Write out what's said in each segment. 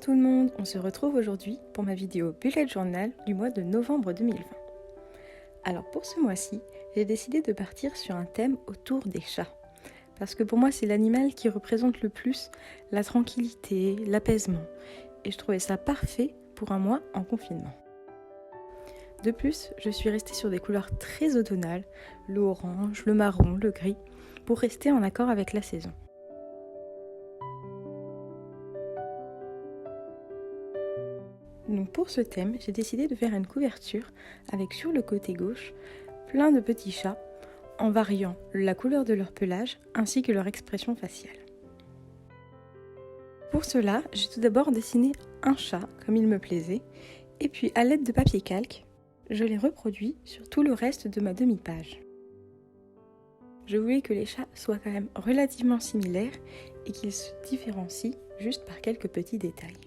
tout le monde, on se retrouve aujourd'hui pour ma vidéo Bullet Journal du mois de novembre 2020. Alors pour ce mois-ci, j'ai décidé de partir sur un thème autour des chats. Parce que pour moi c'est l'animal qui représente le plus la tranquillité, l'apaisement. Et je trouvais ça parfait pour un mois en confinement. De plus, je suis restée sur des couleurs très automnales, le orange, le marron, le gris, pour rester en accord avec la saison. Donc pour ce thème, j'ai décidé de faire une couverture avec sur le côté gauche plein de petits chats en variant la couleur de leur pelage ainsi que leur expression faciale. Pour cela, j'ai tout d'abord dessiné un chat comme il me plaisait et puis à l'aide de papier calque, je l'ai reproduit sur tout le reste de ma demi-page. Je voulais que les chats soient quand même relativement similaires et qu'ils se différencient juste par quelques petits détails.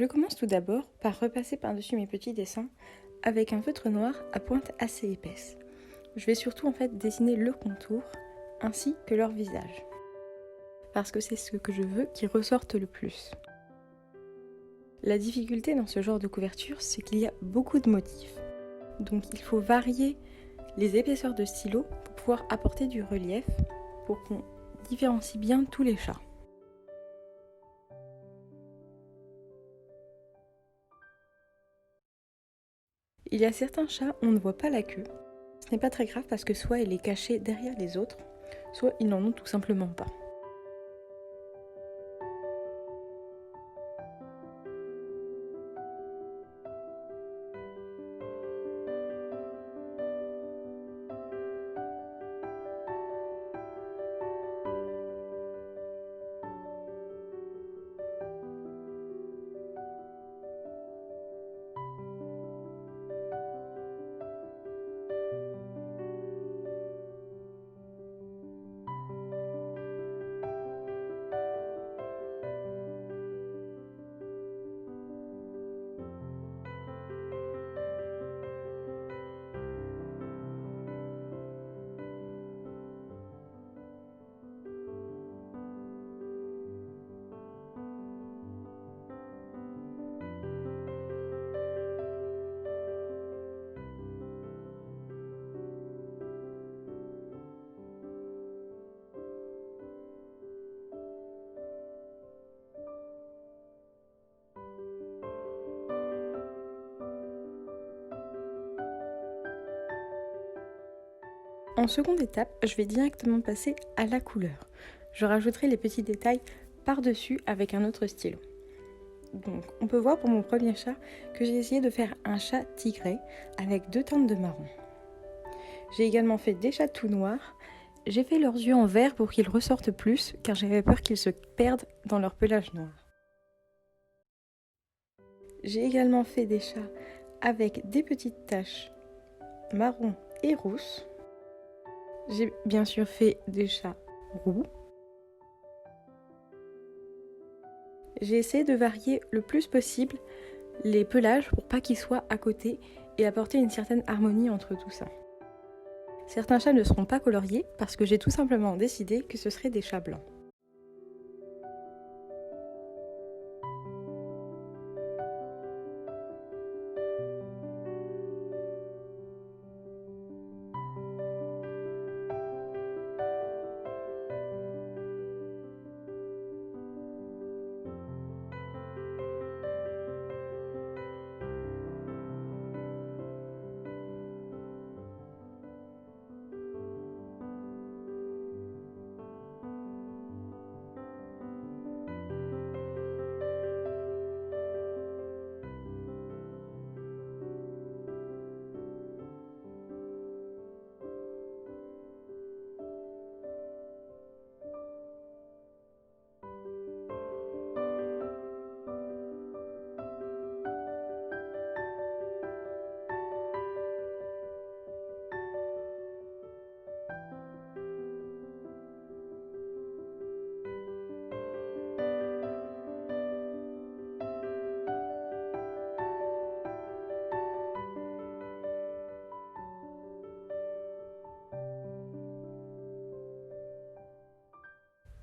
Je commence tout d'abord par repasser par-dessus mes petits dessins avec un feutre noir à pointe assez épaisse. Je vais surtout dessiner le contour ainsi que leur visage. Parce que c'est ce que je veux qui ressorte le plus. La difficulté dans ce genre de couverture, c'est qu'il y a beaucoup de motifs. Donc il faut varier les épaisseurs de stylo pour pouvoir apporter du relief pour qu'on différencie bien tous les chats. Il y a certains chats où on ne voit pas la queue. Ce n'est pas très grave parce que soit elle est cachée derrière les autres, soit ils n'en ont tout simplement pas. En seconde étape, je vais directement passer à la couleur. Je rajouterai les petits détails par-dessus avec un autre stylo. Donc, on peut voir pour mon premier chat que j'ai essayé de faire un chat tigré avec 2 teintes de marron. J'ai également fait des chats tout noirs. J'ai fait leurs yeux en vert pour qu'ils ressortent plus car j'avais peur qu'ils se perdent dans leur pelage noir. J'ai également fait des chats avec des petites taches marron et rousses. J'ai bien sûr fait des chats roux. J'ai essayé de varier le plus possible les pelages pour pas qu'ils soient à côté et apporter une certaine harmonie entre tout ça. Certains chats ne seront pas coloriés parce que j'ai tout simplement décidé que ce seraient des chats blancs.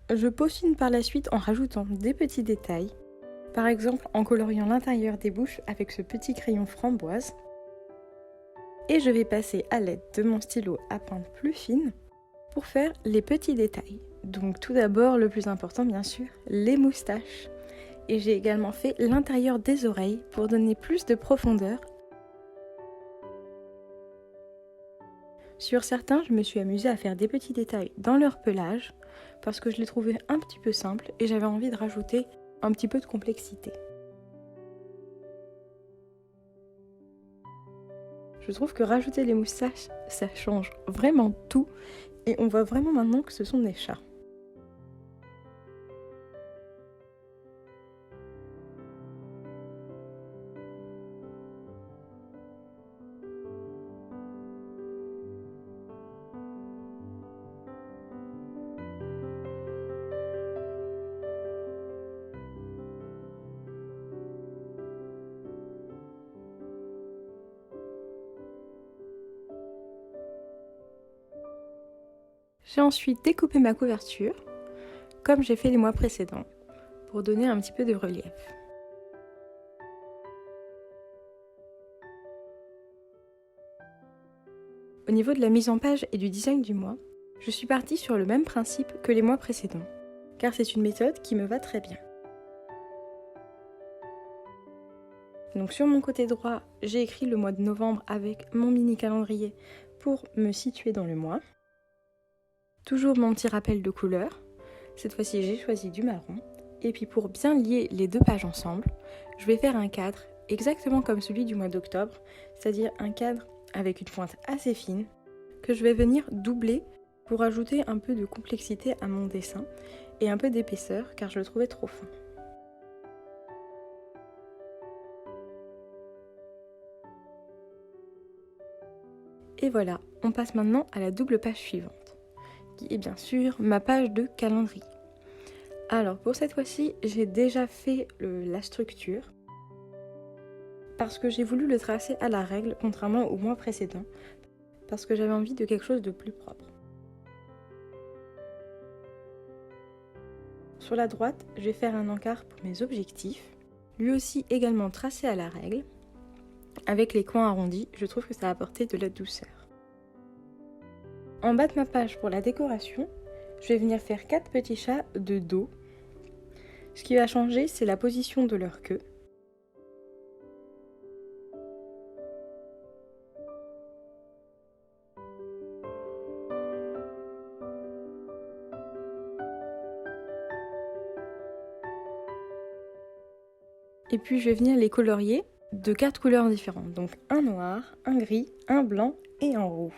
Je peaufine par la suite en rajoutant des petits détails, par exemple en coloriant l'intérieur des bouches avec ce petit crayon framboise. Et je vais passer à l'aide de mon stylo à pointe plus fine pour faire les petits détails. Donc tout d'abord, le plus important bien sûr, les moustaches. Et j'ai également fait l'intérieur des oreilles pour donner plus de profondeur. Sur certains, je me suis amusée à faire des petits détails dans leur pelage parce que je les trouvais un petit peu simples et j'avais envie de rajouter un petit peu de complexité. Je trouve que rajouter les moustaches, ça change vraiment tout et on voit vraiment maintenant que ce sont des chats. J'ai ensuite découpé ma couverture, comme j'ai fait les mois précédents, pour donner un petit peu de relief. Au niveau de la mise en page et du design du mois, je suis partie sur le même principe que les mois précédents, car c'est une méthode qui me va très bien. Donc sur mon côté droit, j'ai écrit le mois de novembre avec mon mini calendrier pour me situer dans le mois. Toujours mon petit rappel de couleur. Cette fois-ci, j'ai choisi du marron. Et puis pour bien lier les deux pages ensemble, je vais faire un cadre exactement comme celui du mois d'octobre, c'est-à-dire un cadre avec une pointe assez fine que je vais venir doubler pour ajouter un peu de complexité à mon dessin et un peu d'épaisseur car je le trouvais trop fin. Et voilà, on passe maintenant à la double page suivante, qui est bien sûr ma page de calendrier. Alors pour cette fois-ci, j'ai déjà fait la structure parce que j'ai voulu le tracer à la règle contrairement au mois précédent, parce que j'avais envie de quelque chose de plus propre. Sur la droite, je vais faire un encart pour mes objectifs, lui aussi également tracé à la règle. Avec les coins arrondis, je trouve que ça a apporté de la douceur. En bas de ma page pour la décoration, je vais venir faire 4 petits chats de dos. Ce qui va changer, c'est la position de leur queue. Et puis je vais venir les colorier de 4 couleurs différentes. Donc un noir, un gris, un blanc et un roux.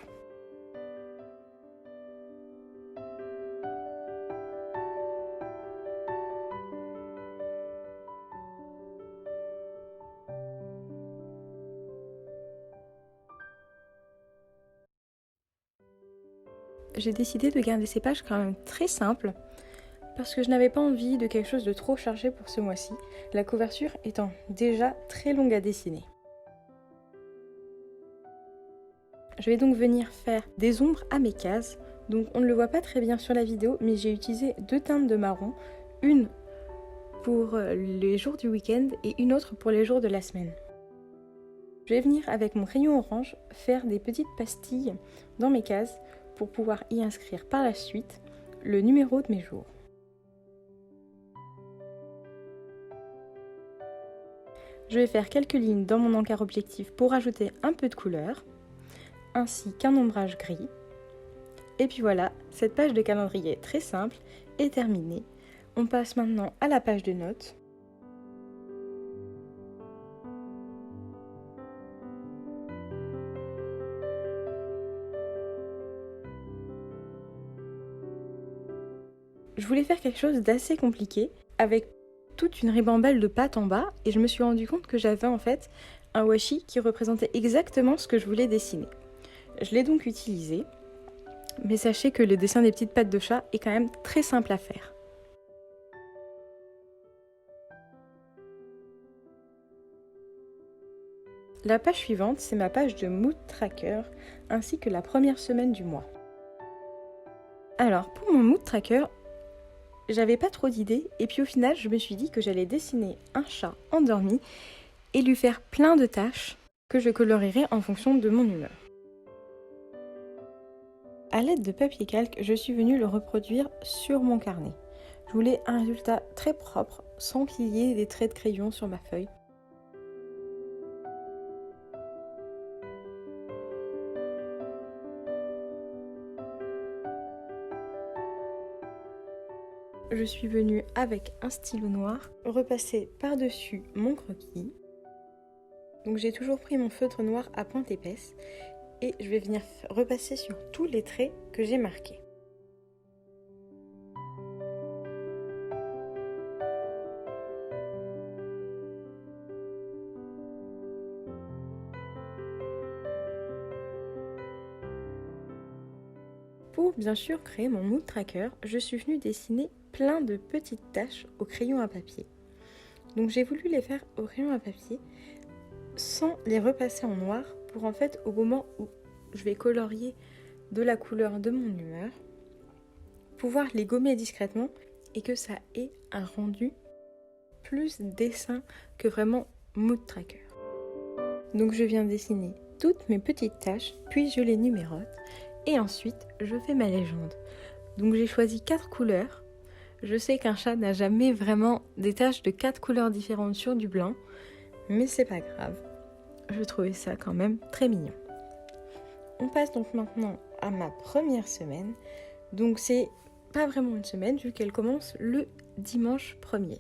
J'ai décidé de garder ces pages quand même très simples parce que je n'avais pas envie de quelque chose de trop chargé pour ce mois-ci, la couverture étant déjà très longue à dessiner. Je vais donc venir faire des ombres à mes cases, donc on ne le voit pas très bien sur la vidéo, mais j'ai utilisé 2 teintes de marron, une pour les jours du week-end et une autre pour les jours de la semaine. Je vais venir avec mon crayon orange faire des petites pastilles dans mes cases pour pouvoir y inscrire par la suite le numéro de mes jours. Je vais faire quelques lignes dans mon encart objectif pour ajouter un peu de couleur, ainsi qu'un ombrage gris. Et puis voilà, cette page de calendrier très simple est terminée. On passe maintenant à la page de notes. Je voulais faire quelque chose d'assez compliqué avec toute une ribambelle de pâte en bas et je me suis rendu compte que j'avais en fait un washi qui représentait exactement ce que je voulais dessiner. Je l'ai donc utilisé, mais sachez que le dessin des petites pattes de chat est quand même très simple à faire. La page suivante, c'est ma page de mood tracker ainsi que la première semaine du mois. Alors pour mon mood tracker, j'avais pas trop d'idées et puis au final je me suis dit que j'allais dessiner un chat endormi et lui faire plein de tâches que je colorerai en fonction de mon humeur. À l'aide de papier calque, je suis venue le reproduire sur mon carnet. Je voulais un résultat très propre, sans qu'il y ait des traits de crayon sur ma feuille. Je suis venue avec un stylo noir, repasser par-dessus mon croquis. Donc j'ai toujours pris mon feutre noir à pointe épaisse et je vais venir repasser sur tous les traits que j'ai marqués. Pour bien sûr créer mon mood tracker, je suis venue dessiner plein de petites taches au crayon à papier. Donc j'ai voulu les faire au crayon à papier sans les repasser en noir pour en fait au moment où je vais colorier de la couleur de mon humeur, pouvoir les gommer discrètement et que ça ait un rendu plus dessin que vraiment mood tracker. Donc je viens dessiner toutes mes petites taches, puis je les numérote et ensuite je fais ma légende. Donc j'ai choisi 4 couleurs. Je sais qu'un chat n'a jamais vraiment des taches de 4 couleurs différentes sur du blanc, mais c'est pas grave. Je trouvais ça quand même très mignon. On passe donc maintenant à ma première semaine. Donc c'est pas vraiment une semaine vu qu'elle commence le dimanche 1er.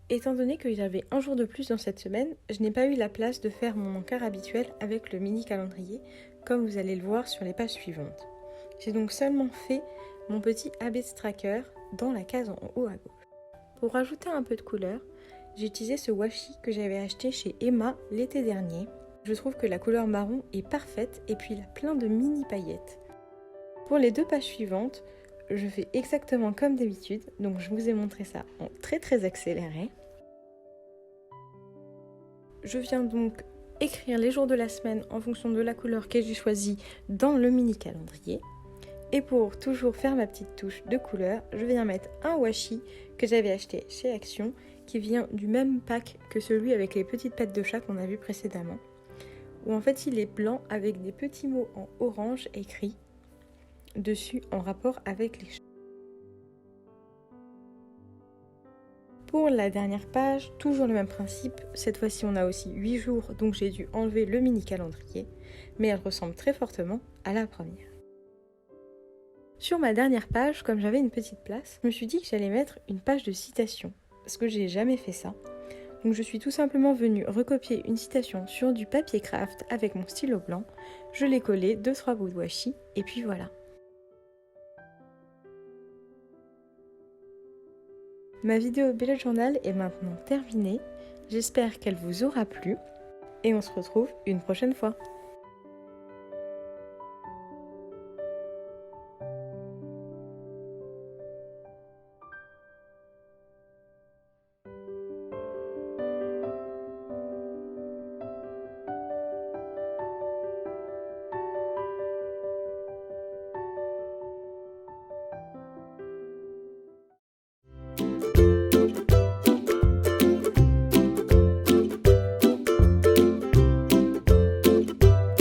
Étant donné que j'avais un jour de plus dans cette semaine, je n'ai pas eu la place de faire mon encart habituel avec le mini calendrier, comme vous allez le voir sur les pages suivantes. J'ai donc seulement fait mon petit habit tracker dans la case en haut à gauche. Pour rajouter un peu de couleur, j'ai utilisé ce washi que j'avais acheté chez Emma l'été dernier. Je trouve que la couleur marron est parfaite et puis il a plein de mini paillettes. Pour les 2 pages suivantes, je fais exactement comme d'habitude, donc je vous ai montré ça en très accéléré. Je viens donc écrire les jours de la semaine en fonction de la couleur que j'ai choisie dans le mini calendrier. Et pour toujours faire ma petite touche de couleur, je viens mettre un washi que j'avais acheté chez Action, qui vient du même pack que celui avec les petites pattes de chat qu'on a vu précédemment, où en fait il est blanc avec des petits mots en orange écrits dessus en rapport avec les chats. Pour la dernière page, toujours le même principe, cette fois-ci on a aussi 8 jours, donc j'ai dû enlever le mini calendrier, mais elle ressemble très fortement à la première. Sur ma dernière page, comme j'avais une petite place, je me suis dit que j'allais mettre une page de citation, parce que j'ai jamais fait ça. Donc je suis tout simplement venue recopier une citation sur du papier craft avec mon stylo blanc, je l'ai collé 2-3 bouts de washi, et puis voilà. Ma vidéo bullet journal est maintenant terminée, j'espère qu'elle vous aura plu, et on se retrouve une prochaine fois.